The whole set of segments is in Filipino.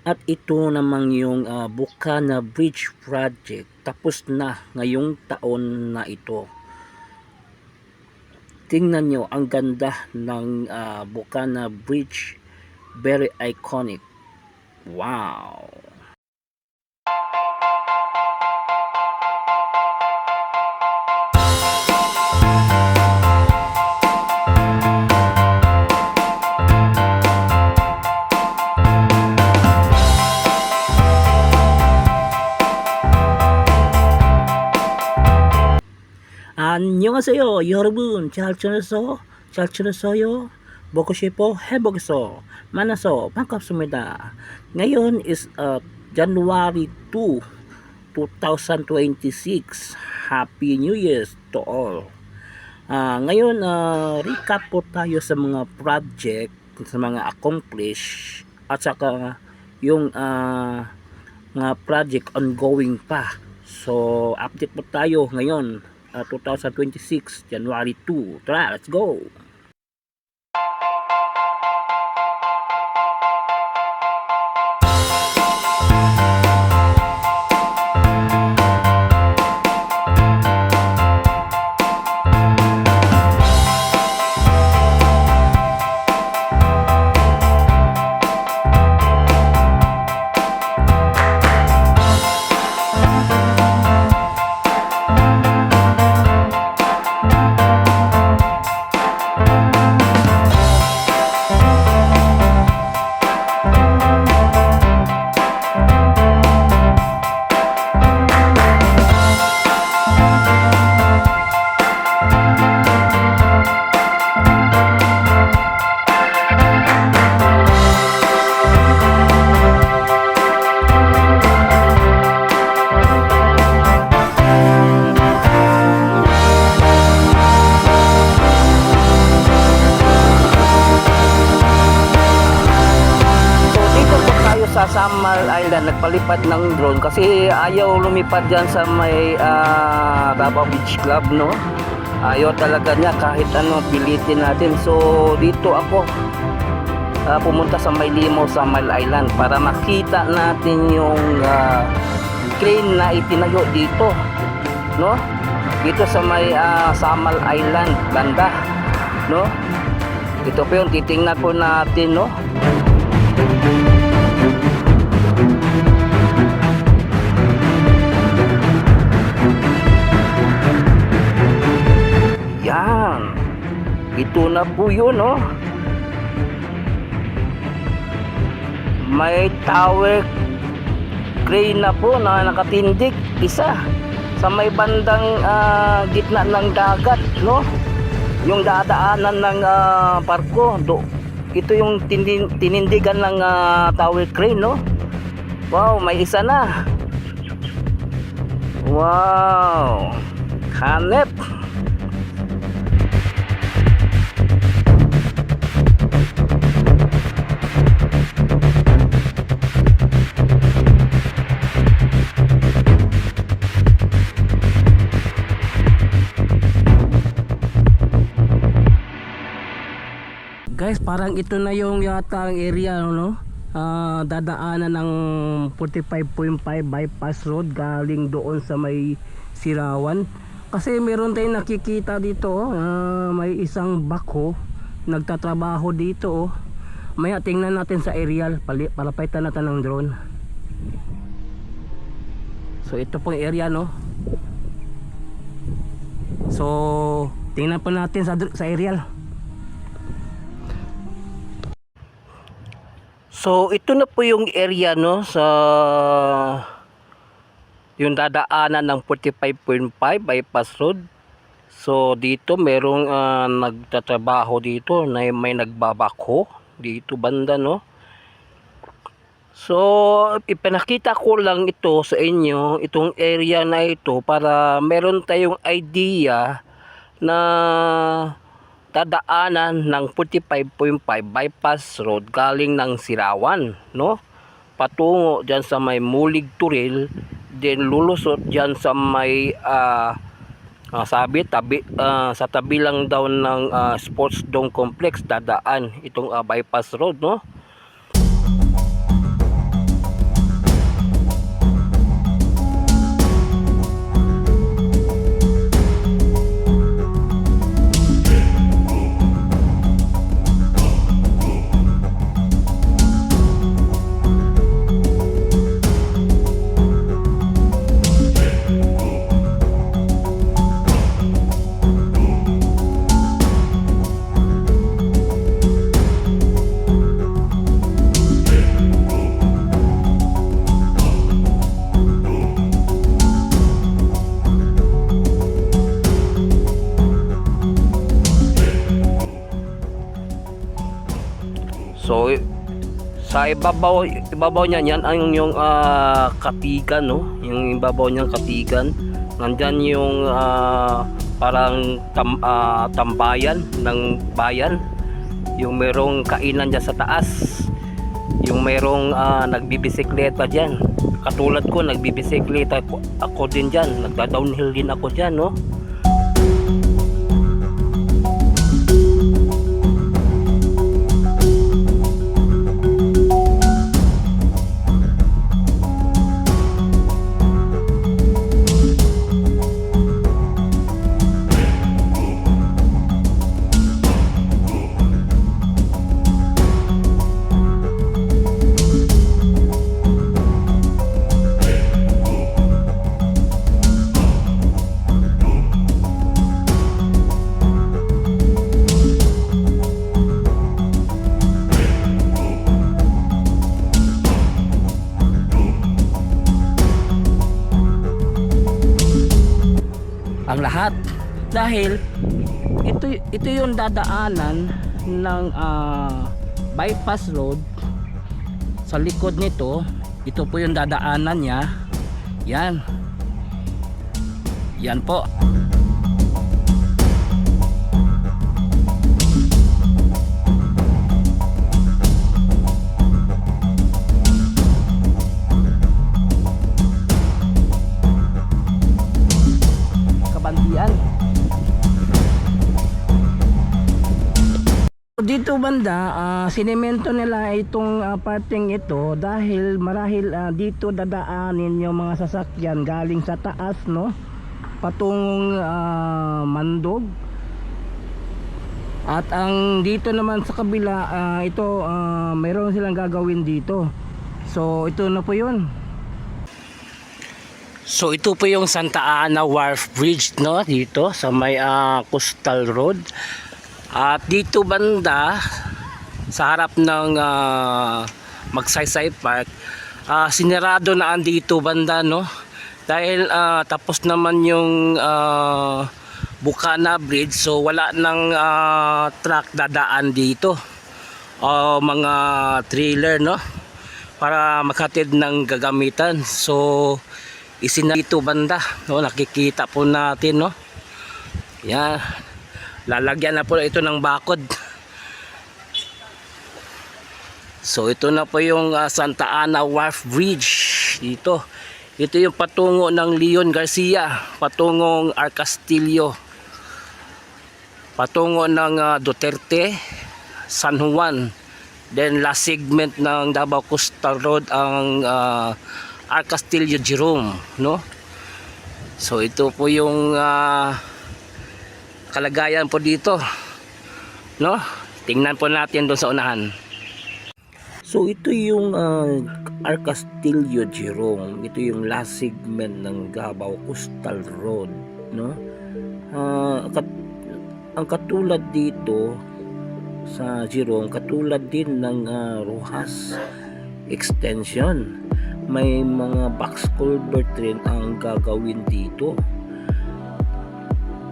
At ito namang yung Bukana Bridge Project tapos na ngayong taon na ito. Tingnan nyo ang ganda ng Bukana Bridge, very iconic. Wow. 안녕하세요 여러분. 잘 지냈어요? 보고 싶어 해보겠어. 만나서 반갑습니다. Ngayon is January 2, 2026. Happy New Year to all. Ngayon recap po tayo sa mga project, sa mga accomplish at saka yung mga project ongoing pa. So update po tayo ngayon 2026 January 2. Tara, let's go. Sa Samal Island nagpalipad ng drone kasi ayaw lumipad dyan sa may Davao Beach Club, no? Ayaw talaga niya kahit ano pilitin natin. So dito ako pumunta sa may Limaw, Samal Island para makita natin yung crane na itinayo dito, no? Dito sa may Samal Island banda, no? Ito po yung titingnan po natin, no? Yan, ito na po yun, no? May tower crane na po na nakatindig, isa sa may bandang gitna ng dagat, no? Yung dadaanan ng barko ito yung tinindigan ng tower crane, no? Wow, may isa na. Wow, hanep. Guys, parang ito na yung yata ang area, no? Dadaanan ng 45.5 bypass road galing doon sa may Sirawan. Kasi meron tayong nakikita dito, may isang bako nagtatrabaho dito, oh. Maya tingnan natin sa aerial, palapaitan natin ng drone. So ito pong area, no? So tingnan pa natin sa aerial. So ito na po yung area, no, sa yung dadaanan ng 45.5 bypass road. So dito merong nagtatrabaho dito na may nagbabako dito banda, no. So ipinakita ko lang ito sa inyo, itong area na ito, para meron tayong idea na dadaanan ng 45.5 bypass road galing ng Sirawan, no, patungo dyan sa may Mulig Turil, then lulusot dyan sa may sabi sa tabi lang daw ng Sports Dome Complex dadaan itong bypass road, no. Sa ibabaw niya yan ang yung katigan, no? Yung ibabaw niyang katigan. Nandyan yung parang tambayan ng bayan. Yung merong kainan dyan sa taas. Yung merong nagbibisikleta dyan. Katulad ko, nagbibisikleta ako din dyan. Nagda-downhill din ako dyan, no? Ang lahat dahil ito yung dadaanan ng bypass road. Sa likod nito, ito po yung dadaanan niya. Yan po. Dito banda, sinemento nila itong parting ito dahil marahil dito dadaanin yung mga sasakyan galing sa taas, no, patungong Mandog. At ang dito naman sa kabila, ito mayroon silang gagawin dito. So ito na po yun. So ito po yung Santa Ana Wharf Bridge, no, dito sa may Coastal Road. At dito banda sa harap ng Magsaysay Park, sinirado na andito banda, no, dahil tapos naman yung Bukana Bridge, so wala nang truck dadaan dito o mga trailer, no, para makatid ng gagamitan. So isinarito banda, no, nakikita po natin, no, yan. Lalagyan na po ito ng bakod. So ito na po yung Santa Ana Wharf Bridge dito. Ito yung patungo ng Leon Garcia, patungong Arcastillo, patungo ng Duterte, San Juan. Then last segment ng Davao Coastal Road ang Arcastillo Jerome, no? So ito po yung kalagayan po dito, no? Tingnan po natin doon sa unahan. So ito yung Arcastillo Jerome. Ito yung last segment ng Davao Coastal Road, no? Ang katulad dito sa Jerome, katulad din ng Rojas extension, may mga box culvert rin ang gagawin dito.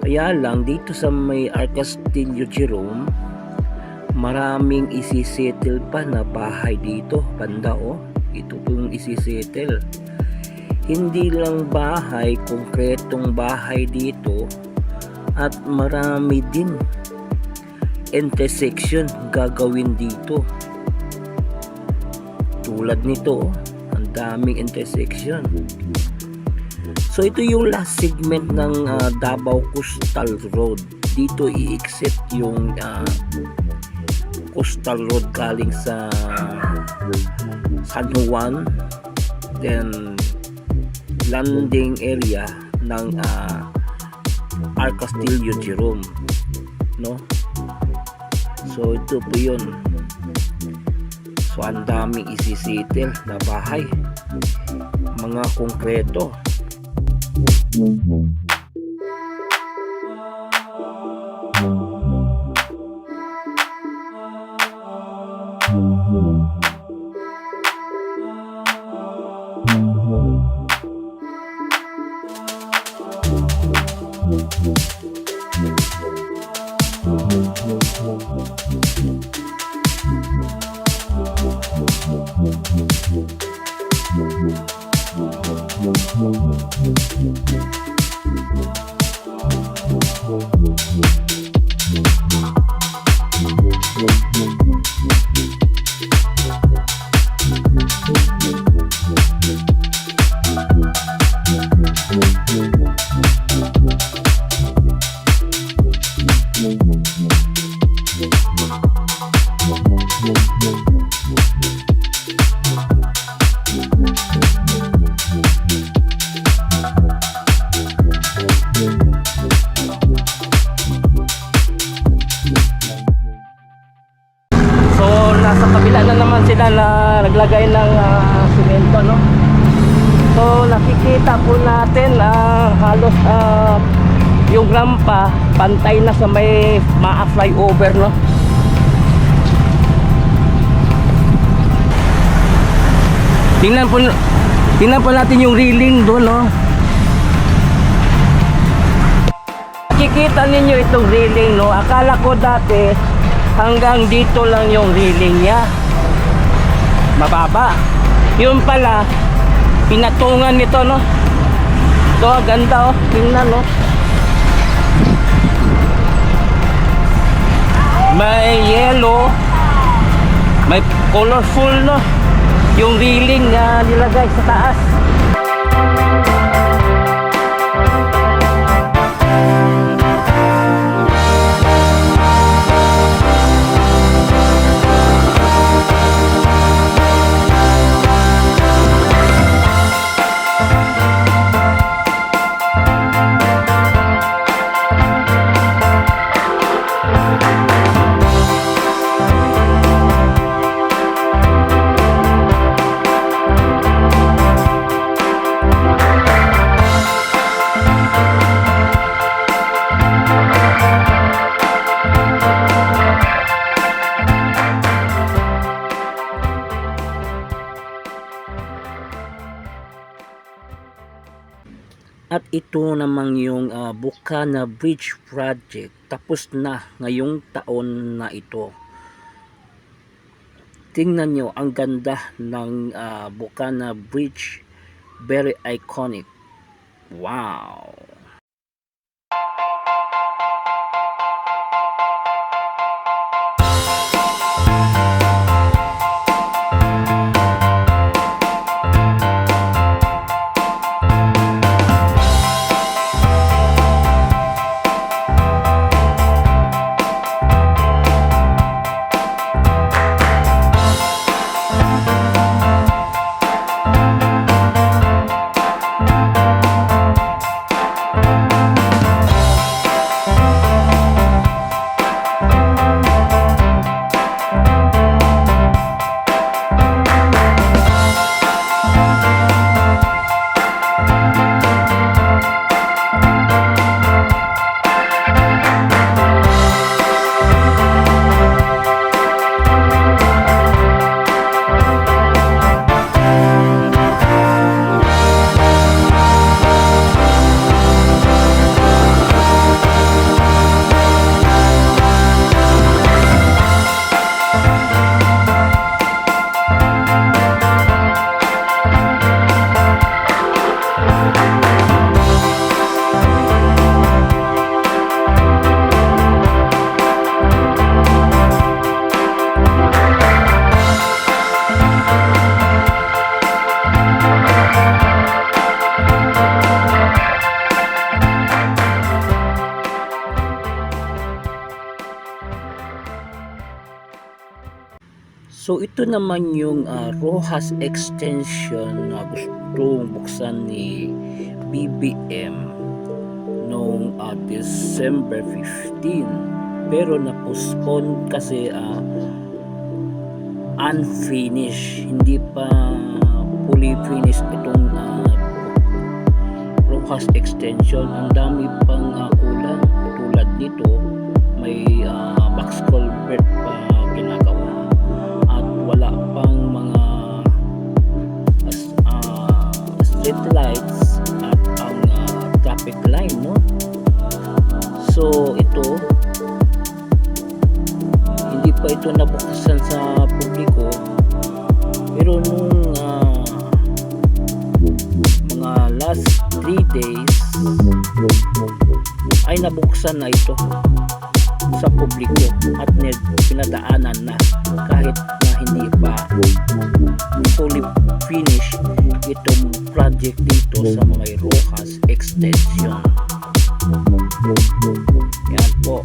Kaya lang dito sa may Arcastillo Jerome, maraming isisettle pa na bahay dito banda, oh. Ito pong isisettle. Hindi lang bahay, konkretong bahay dito, at marami din intersection gagawin dito. Tulad nito, ang daming intersection. So ito yung last segment ng Davao Coastal Road. Dito i-exit yung Coastal Road galing sa San Juan, then landing area ng Arcastillo Jerome, no? So ito po yun. So ang daming isisettle na bahay, mga konkreto. So nasa kabila na naman sila na naglagay ng simento, no? So nakikita po natin halos yung rampa pantay na sa may flyover, no? Tingnan po natin yung railing doon, no? Nakikita ninyo itong railing, no? Akala ko dati hanggang dito lang yung railing niya, mababa. Yun pala pinatungan nito, no? Ito, ganda, oh. Tingnan, no? May yellow, may colorful, no? Yung railing na nilagay sa taas. At ito namang yung Bukana Bridge Project. Tapos na ngayong taon na ito. Tingnan nyo, ang ganda ng Bukana Bridge. Very iconic. Wow! So ito naman yung Rojas extension na gustong buksan ni BBM noong December 15, pero na-postpone kasi unfinished, hindi pa fully finished itong Rojas extension. Ang dami pang kulang, tulad nito may box culvert pa ginagawa at wala pang mga street lights at ang traffic line, no? So ito hindi pa ito nabuksan sa publiko, pero nung last 3 days ay nabuksan na ito sa publiko at pinadaanan na kahit na hindi pa fully finish itong project dito sa may Rojas Extension. Yan po.